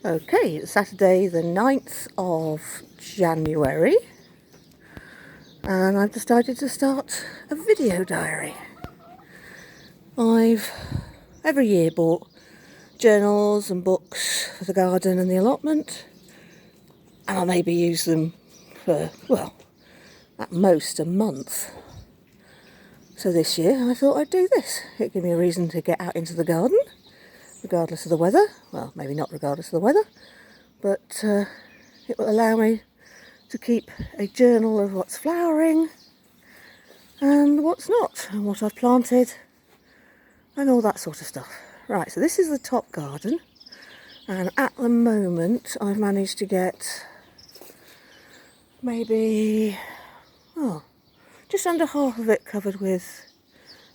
Okay, it's Saturday the 9th of January and I've decided to start a video diary. I've every year bought journals and books for the garden and the allotment, and I'll maybe use them for, well, at most a month. So this year I thought I'd do this. It'd give me a reason to get out into the garden, regardless of the weather. Well, maybe not regardless of the weather, but it will allow me to keep a journal of what's flowering and what's not, and what I've planted and all that sort of stuff. Right, so this is the top garden, and at the moment I've managed to get maybe just under half of it covered with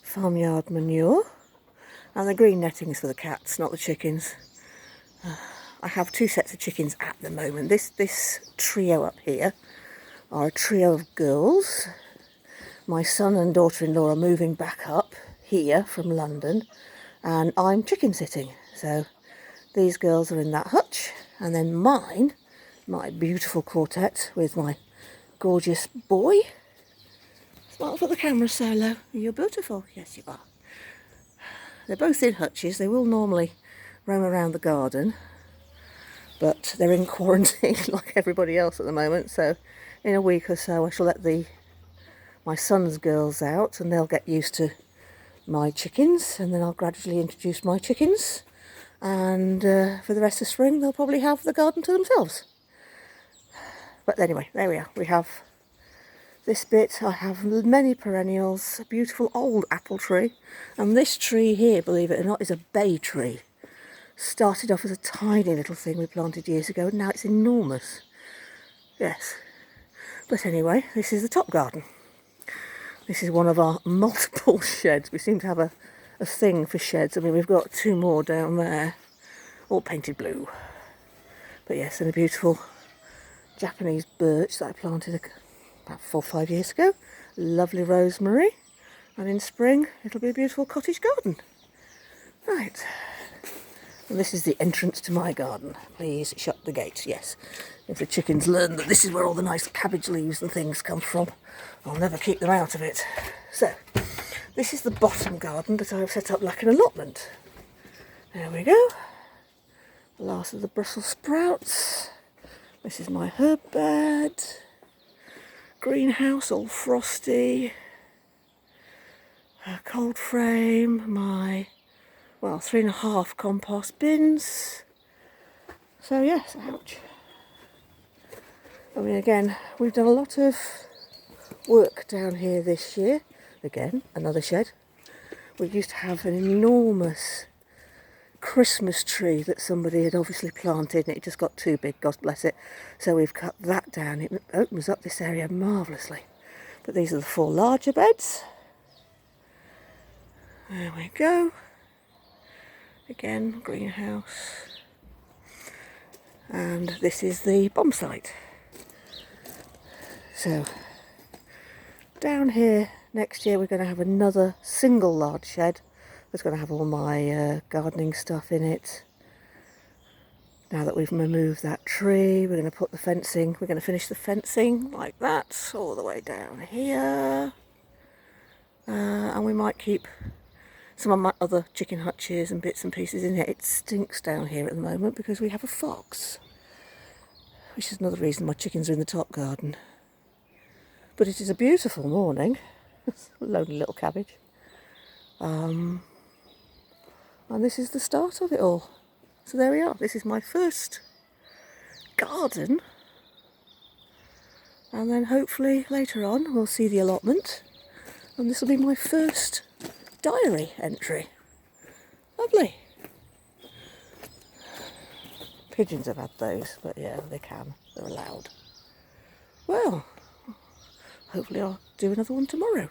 farmyard manure, and the green netting's for the cats, not the chickens. I have two sets of chickens at the moment. This trio up here are a trio of girls. My son and daughter-in-law are moving back up here from London, and I'm chicken sitting. So these girls are in that hutch, and then mine, my beautiful quartet with my gorgeous boy. Smile for the camera, Solo. You're beautiful. Yes, you are. They're both in hutches. They will normally roam around the garden, but they're in quarantine like everybody else at the moment. So in a week or so I shall let my son's girls out, and they'll get used to my chickens, and then I'll gradually introduce my chickens, and for the rest of spring they'll probably have the garden to themselves. But anyway, there we are. We have this bit. I have many perennials, a beautiful old apple tree, and this tree here, believe it or not, is a bay tree. Started off as a tiny little thing we planted years ago, and now it's enormous. Yes. But anyway, this is the top garden. This is one of our multiple sheds. We seem to have a thing for sheds. I mean, we've got two more down there, all painted blue. But yes, and a beautiful Japanese birch that I planted about 4 or 5 years ago. Lovely rosemary. And in spring, it'll be a beautiful cottage garden. Right. And this is the entrance to my garden. Please shut the gate. Yes. If the chickens learn that this is where all the nice cabbage leaves and things come from, I'll never keep them out of it. So, this is the bottom garden that I've set up like an allotment. There we go. The last of the Brussels sprouts. This is my herb bed. Greenhouse, all frosty. A cold frame. My 3.5 compost bins. So yes, ouch. I mean, again, we've done a lot of work down here this year. Again, another shed. We used to have an enormous Christmas tree that somebody had obviously planted, and it just got too big, God bless it. So we've cut that down. It opens up this area marvellously. But these are the 4 larger beds. There we go. Again, greenhouse. And this is the bomb site. So, down here next year we're going to have another single large shed that's going to have all my gardening stuff in it. Now that we've removed that tree, we're going to put the fencing, we're going to finish the fencing like that, all the way down here. And we might keep some of my other chicken hutches and bits and pieces in here. It stinks down here at the moment because we have a fox, which is another reason my chickens are in the top garden. But it is a beautiful morning. Lonely little cabbage. And this is the start of it all. So there we are. This is my first garden. And then hopefully later on we'll see the allotment. And this will be my first diary entry. Lovely. Pigeons have had those, but yeah, they can. They're allowed. Well, hopefully I'll do another one tomorrow.